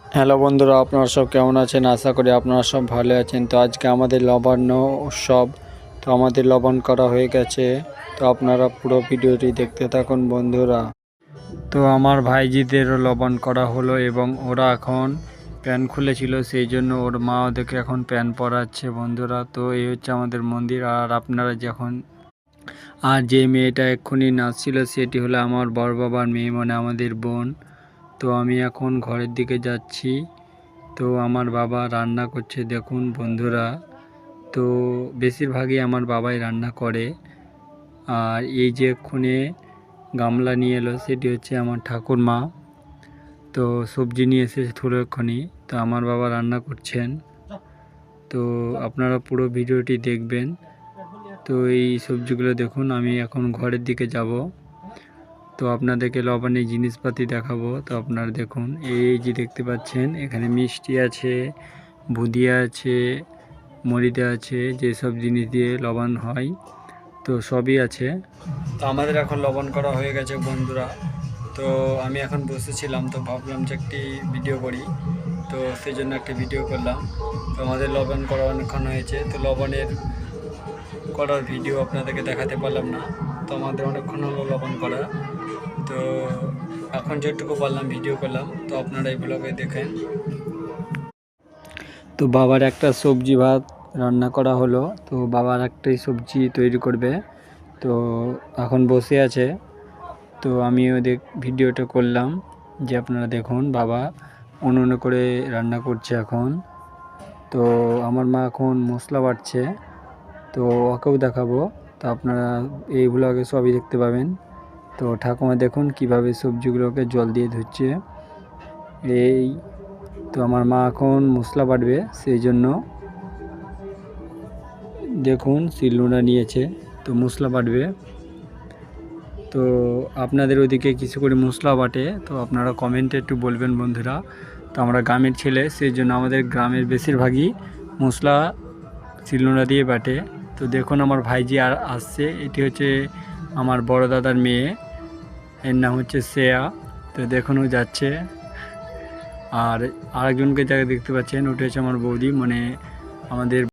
Hello বন্ধুরা, আপনারা সব কেমন আছেন? আশা করি আপনারা সব ভালো আছেন। তো আজকে আমাদের লবণ্য উৎসব, তো আমাদের লবণ করা হয়ে গেছে। তো আপনারা পুরো ভিডিওটি দেখতে থাকুন বন্ধুরা। তো আমার ভাইজিদেরও লবণ করা হলো এবং ওরা এখন প্যান খুলেছিল, সেই জন্য ওর মা ওদেরকে এখন প্যান পরাচ্ছে বন্ধুরা। তো এই হচ্ছে আমাদের মন্দির। আর আপনারা যখন যে মেয়েটা এক্ষুনি নাচছিল সেটি হলো আমার বড় বাবার মেয়ে, মানে আমাদের বোন। তো আমি এখন ঘরের দিকে যাচ্ছি। তো আমার বাবা রান্না করছে দেখুন বন্ধুরা। তো বেশিরভাগই আমার বাবাই রান্না করে। আর এই যে এক্ষুনি গামলা নিয়ে এলো সেটি হচ্ছে আমার ঠাকুরমা। তো সবজি নিয়ে এসেছে থুলো এক্ষুনি। তো আমার বাবা রান্না করছেন। তো আপনারা পুরো ভিডিওটি দেখবেন। তো এই সবজিগুলো দেখুন। আমি এখন ঘরের দিকে যাব। তো আপনাদেরকে লবণের জিনিসপাতি দেখাবো। তো আপনারা দেখুন, এই যে দেখতে পাচ্ছেন এখানে মিষ্টি আছে, বুঁদিয়া আছে, মরিদা আছে, যেসব জিনিস দিয়ে লবণ হয় তো সবই আছে। তো আমাদের এখন লবণ করা হয়ে গেছে বন্ধুরা। তো আমি এখন বসেছিলাম, তো ভাবলাম যে একটি ভিডিও করি। তো সেই জন্য একটি ভিডিও করলাম। তো আমাদের লবণ করা অনেকক্ষণ হয়েছে। তো লবণের করার ভিডিও আপনাদেরকে দেখাতে পারলাম না। তো আমাদের অনেকক্ষণ হলো লবণ করা। তো এখন যেটুকু পারলাম ভিডিও করলাম। তো আপনারা এই ব্লগে দেখেন। তো বাবার একটা সবজি ভাত রান্না করা হলো। তো বাবার একটাই সবজি তৈরি করবে। তো এখন বসে আছে। তো আমিও ভিডিওটা করলাম যে আপনারা দেখুন বাবা উনুনে করে রান্না করছে এখন। তো আমার মা এখন মশলা বাটছে। তো ওকেও দেখাবো। তো আপনারা এই ব্লগে সবই দেখতে পাবেন। তো ঠাকুমা দেখুন কিভাবে সবজিগুলোকে জল দিয়ে ধুচ্ছে। এই তো আমার মা এখন মশলা বাটবে, সেই জন্য দেখুন শিলনোড়া নিয়েছে। তো মশলা বাটবে। তো আপনাদের ওইদিকে কিছু করে মশলা বাটে, তো আপনারা কমেন্টে একটু বলবেন বন্ধুরা। তো আমরা গ্রামের ছেলে, সেই জন্য আমাদের গ্রামের বেশিরভাগই মশলা শিলনোড়া দিয়ে বাটে। তো দেখুন আমার ভাইজি আর আসছে। এটি হচ্ছে আমার বড় দাদার মেয়ে, এর নাম হচ্ছে শ্রেয়া। তো দেখুন ও যাচ্ছে। আর আরেকজনকে যাকে দেখতে পাচ্ছেন ওটা হচ্ছে আমার বৌদি, মানে আমাদের